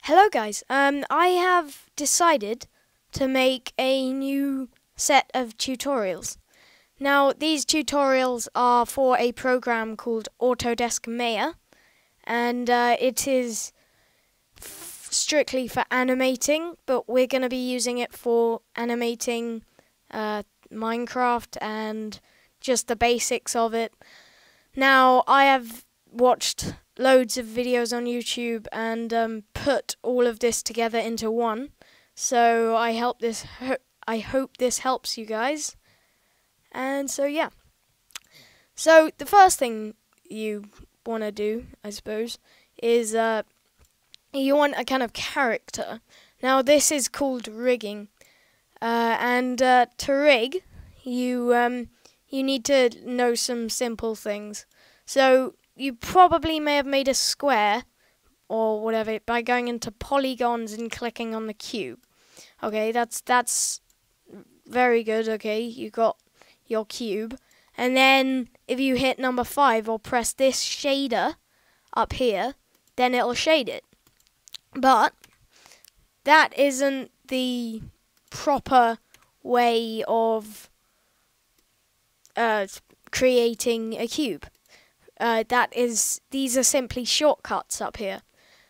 Hello guys, I have decided to make a new set of tutorials. Now these tutorials are for a program called Autodesk Maya, and it is strictly for animating, but we're going to be using it for animating Minecraft and just the basics of it. Now I have watched loads of videos on YouTube and put all of this together into one. So I hope this helps you guys. And so yeah. So the first thing you want to do, I suppose, is you want a kind of character. Now this is called rigging, and to rig, you need to know some simple things. So you probably may have made a square or whatever by going into polygons and clicking on the cube. Okay, that's very good. Okay, you got your cube. And then if you hit number 5 or press this shader up here, then it'll shade it. But that isn't the proper way of creating a cube. These are simply shortcuts up here.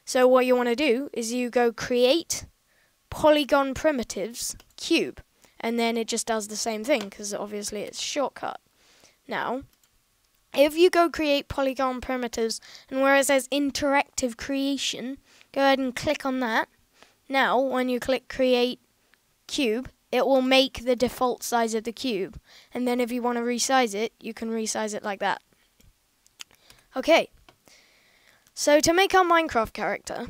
So what you want to do is you go create polygon primitives cube, and then it just does the same thing because obviously it's a shortcut. Now, if you go create polygon primitives, and where it says interactive creation, go ahead and click on that. Now, when you click create cube, it will make the default size of the cube, and then if you want to resize it, you can resize it like that. Okay, so to make our Minecraft character,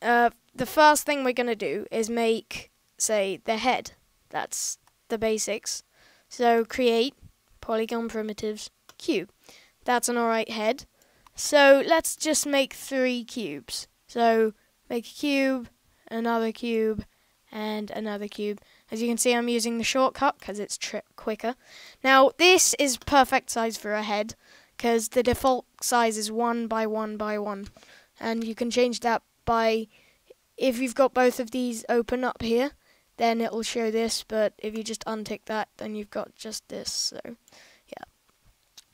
the first thing we're going to do is make, say, the head. That's the basics. So create polygon primitives cube. That's an alright head. So let's just make 3 cubes. So make a cube, another cube, and another cube. As you can see, I'm using the shortcut because it's quicker. Now this is perfect size for a head, because the default size is 1 by 1 by 1, and you can change that by, if you've got both of these open up here, then it will show this, but if you just untick that, then you've got just this. So yeah,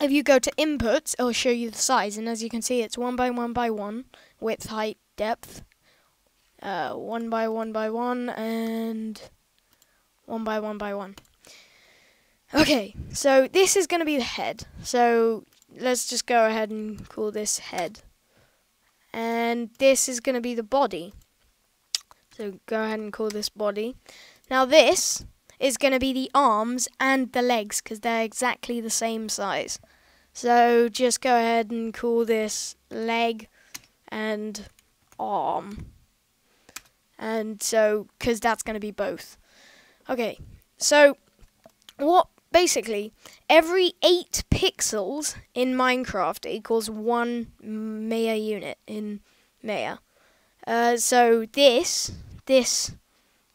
if you go to inputs, it'll show you the size, and as you can see, it's 1 by 1 by 1, width, height, depth, 1 by 1 by 1, and 1 by 1 by 1. Okay, so this is going to be the head. So let's just go ahead and call this head. And this is going to be the body. So go ahead and call this body. Now this is going to be the arms and the legs, because they're exactly the same size. So just go ahead and call this leg and arm. And so, because that's going to be both. Okay, so basically, every 8 pixels in Minecraft equals 1 Maya unit in Maya. So this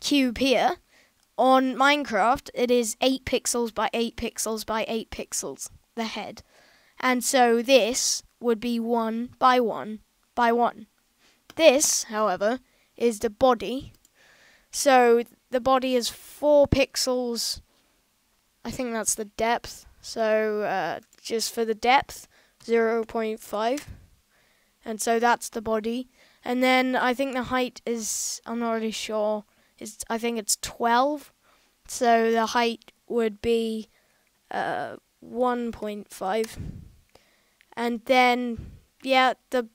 cube here, on Minecraft, it is 8 pixels by 8 pixels by 8 pixels, the head. And so this would be 1 by 1 by 1. This, however, is the body. So the body is 4 pixels. I think that's the depth. So just for the depth, 0.5. And so that's the body. And then I think the height is, I'm not really sure, I think it's 12. So the height would be 1.5. And then, yeah, the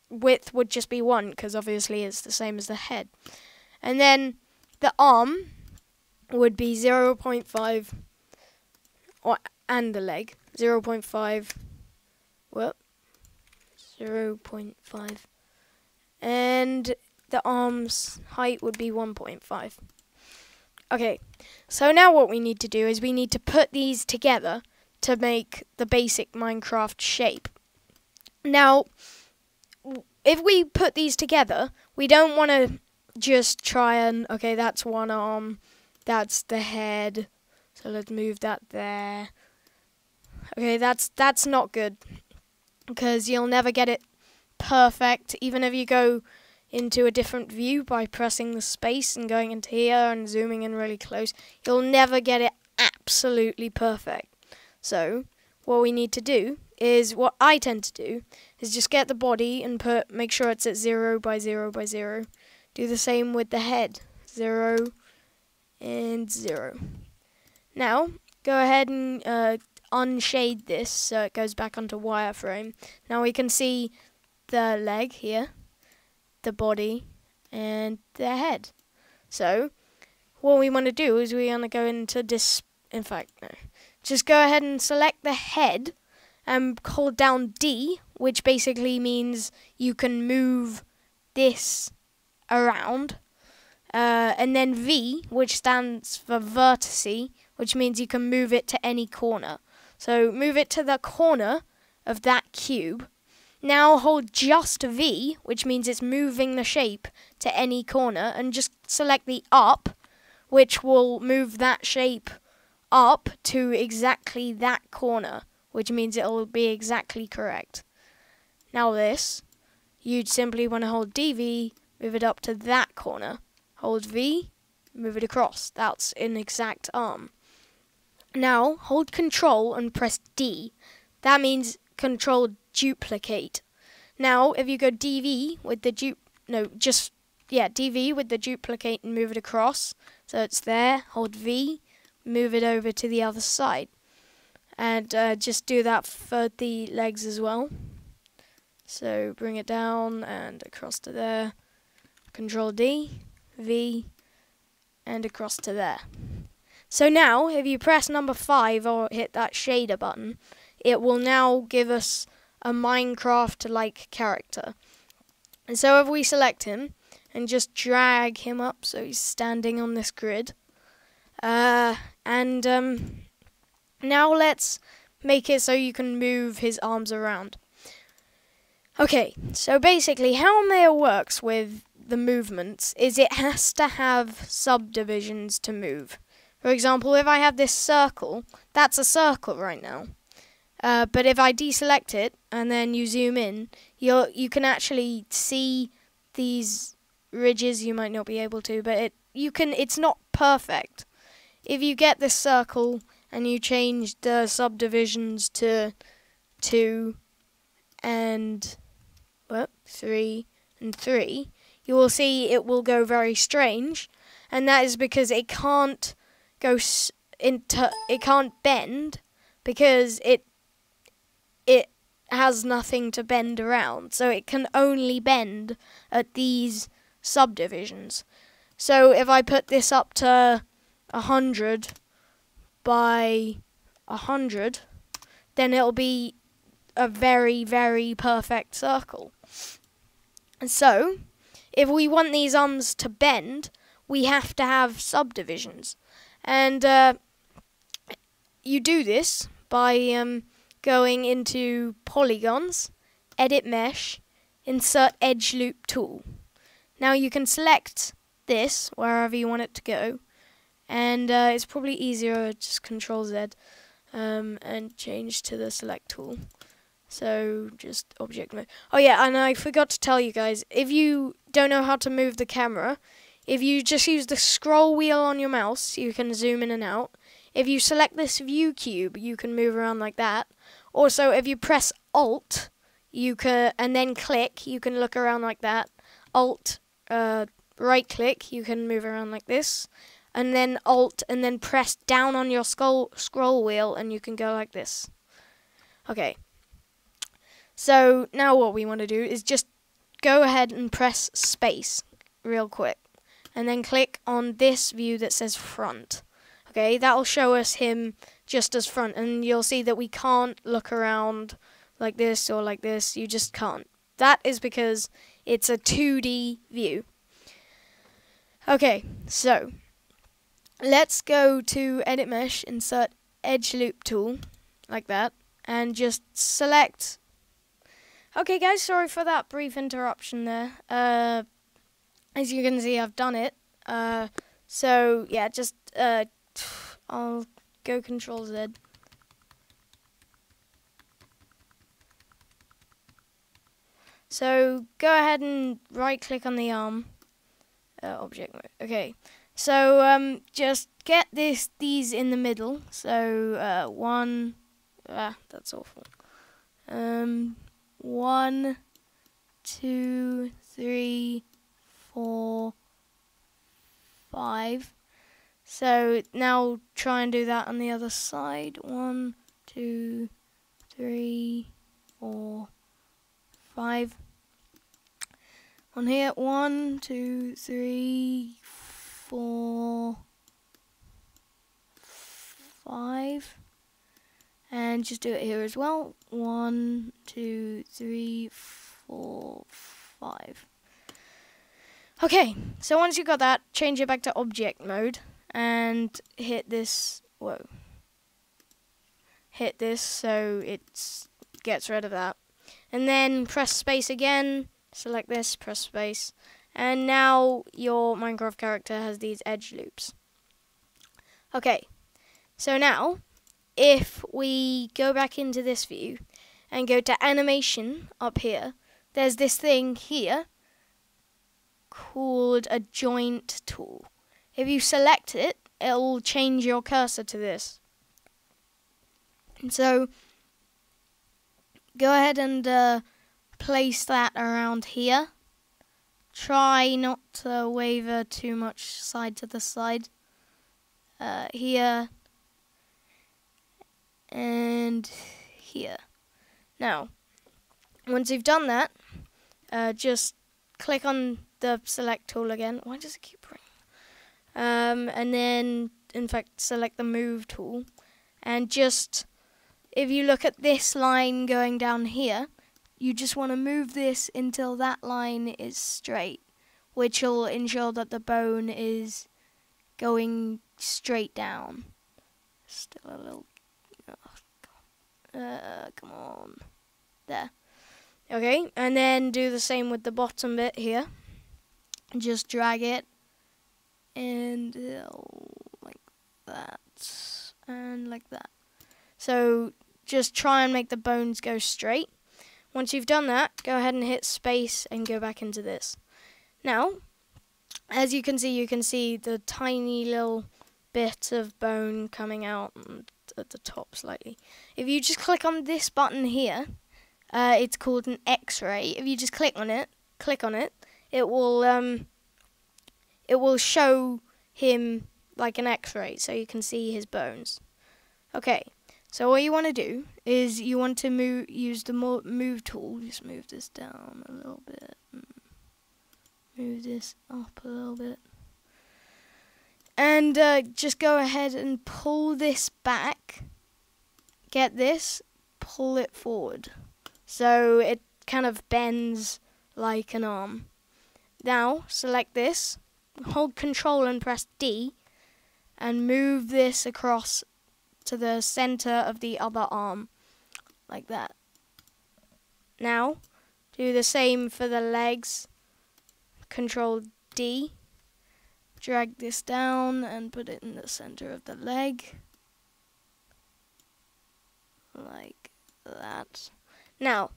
width would just be 1, because obviously it's the same as the head. And then the arm would be 0.5. And the leg, 0.5, well, 0.5, and the arm's height would be 1.5. Okay, so now what we need to do is we need to put these together to make the basic Minecraft shape. Now, if we put these together, we don't want to just try and, okay, that's one arm, that's the head, so let's move that there. Okay, that's not good, because you'll never get it perfect. Even if you go into a different view by pressing the space and going into here and zooming in really close, you'll never get it absolutely perfect. So what we need to do is, what I tend to do, is just get the body and make sure it's at 0 by 0 by 0. Do the same with the head, 0 and 0. Now, go ahead and unshade this so it goes back onto wireframe. Now we can see the leg here, the body, and the head. So, what we want to do is we want to go into this, in fact, no. Just go ahead and select the head and hold down D, which basically means you can move this around. And then V, which stands for vertice, which means you can move it to any corner. So move it to the corner of that cube. Now hold just V, which means it's moving the shape to any corner, and just select the up, which will move that shape up to exactly that corner, which means it'll be exactly correct. Now this, you'd simply want to hold DV, move it up to that corner. Hold V, move it across. That's an exact arm. Now, hold Control and press D. That means Control Duplicate. Now, if you go DV with the DV with the duplicate and move it across, so it's there, hold V, move it over to the other side. And just do that for the legs as well. So, bring it down and across to there. Control D, V, and across to there. So now, if you press number 5 or hit that shader button, it will now give us a Minecraft-like character. And so if we select him and just drag him up so he's standing on this grid, now let's make it so you can move his arms around. Okay, so basically how Maya works with the movements is it has to have subdivisions to move. For example, if I have this circle, that's a circle right now. But if I deselect it and then you zoom in, you can actually see these ridges. You might not be able to, but it's not perfect. If you get this circle and you change the subdivisions to 2 and 3 and 3, you will see it will go very strange, and that is because it can't it can't bend because it has nothing to bend around, so it can only bend at these subdivisions. So if I put this up to 100 by 100, then it'll be a very, very perfect circle. And so, if we want these arms to bend, we have to have subdivisions. And you do this by going into Polygons, Edit Mesh, Insert Edge Loop Tool. Now you can select this wherever you want it to go, and it's probably easier just Control Z and change to the Select tool. So just Object Mode. Oh yeah, and I forgot to tell you guys, if you don't know how to move the camera, if you just use the scroll wheel on your mouse, you can zoom in and out. If you select this view cube, you can move around like that. Also, if you press Alt, and then click, you can look around like that. Alt, right click, you can move around like this. And then Alt, and then press down on your scroll wheel, and you can go like this. Okay. So now what we want to do is just go ahead and press space real quick. And then click on this view that says front. Okay, that'll show us him just as front, and you'll see that we can't look around like this or like this. You just can't. That is because it's a 2D view. Okay, so let's go to Edit Mesh, Insert Edge Loop Tool, like that, and just select. Okay guys, sorry for that brief interruption there. As you can see, I've done it. So yeah, just I'll go Control Z. So go ahead and right click on the arm, object mode. Okay, so just get these in the middle. So one, that's awful. 1, 2, 3, 4, 5. So now try and do that on the other side. 1, 2, 3, 4, 5. On here, 1, 2, 3, 4, 5. And just do it here as well. 1, 2, 3, 4, 5. Okay, so once you've got that, change it back to object mode and hit this. Whoa. Hit this so it gets rid of that. And then press space again, select this, press space. And now your Minecraft character has these edge loops. Okay, so now if we go back into this view and go to animation up here, there's this thing here called a joint tool. If you select it, it'll change your cursor to this. And so go ahead and place that around here. Try not to waver too much side to the side. Here and here. Now, once you've done that, just click on the select tool again. Why does it keep ringing? And then, in fact, select the move tool. And just, if you look at this line going down here, you just want to move this until that line is straight, which will ensure that the bone is going straight down. Still a little. Come on. There. Okay, and then do the same with the bottom bit here. Just drag it and like that and like that. So just try and make the bones go straight. Once you've done that, go ahead and hit space and go back into this. Now, as you can see the tiny little bit of bone coming out at the top slightly. If you just click on this button here, it's called an X-ray. If you just click on it, it will show him like an X-ray, so you can see his bones. Okay, so what you want to do is you want to use the move tool. Just move this down a little bit, move this up a little bit, and just go ahead and pull this back. Get this, pull it forward, so it kind of bends like an arm. Now select this, hold Control and press D, and move this across to the center of the other arm, like that. Now do the same for the legs. Control D, drag this down and put it in the center of the leg, like that. Now,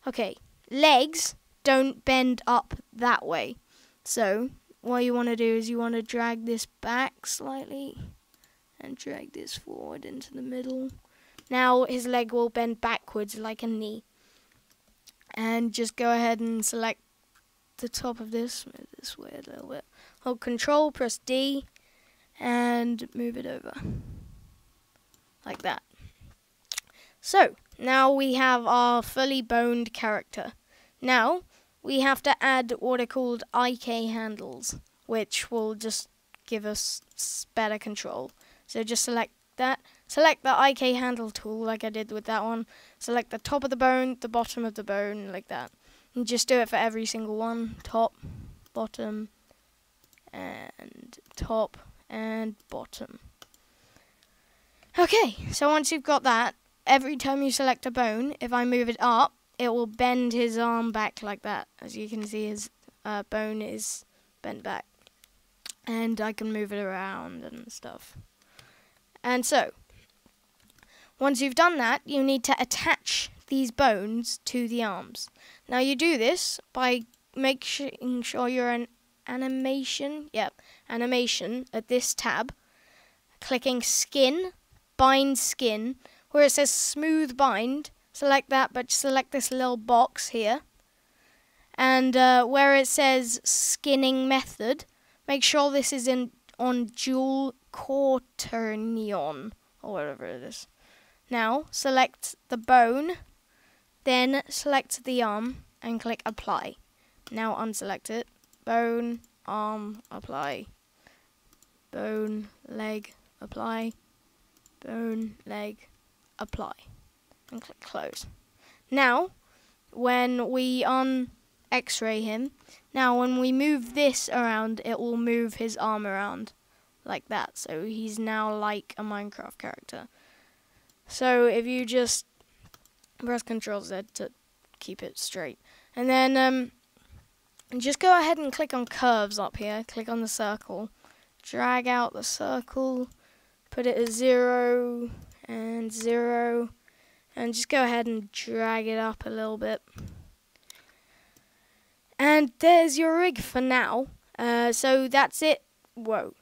okay, legs don't bend up that way, so what you want to do is you want to drag this back slightly and drag this forward into the middle. Now his leg will bend backwards like a knee. And just go ahead and select the top of this, move this way a little bit. Hold Control, press D, and move it over. Like that. So, now we have our fully boned character. Now, we have to add what are called IK handles, which will just give us better control. So just select that. Select the IK handle tool like I did with that one. Select the top of the bone, the bottom of the bone, like that. And just do it for every single one. Top, bottom, and top, and bottom. Okay, so once you've got that, every time you select a bone, if I move it up, it will bend his arm back like that. As you can see, his bone is bent back. And I can move it around and stuff. And so, once you've done that, you need to attach these bones to the arms. Now you do this by making sure you're in animation. Yep, animation at this tab. Clicking skin, bind skin, where it says smooth bind. Select that, but select this little box here. And where it says skinning method, make sure this is on dual quaternion, or whatever it is. Now, select the bone, then select the arm, and click apply. Now unselect it. Bone, arm, apply. Bone, leg, apply. Bone, leg, apply. And click close. Now, when we X-ray him, now when we move this around, it will move his arm around like that. So he's now like a Minecraft character. So if you just press Ctrl Z to keep it straight. And then just go ahead and click on curves up here. Click on the circle. Drag out the circle. Put it at 0 and 0. And just go ahead and drag it up a little bit. And there's your rig for now. So that's it. Whoa.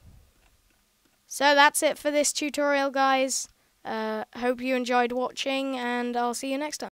So that's it for this tutorial, guys. Hope you enjoyed watching, and I'll see you next time.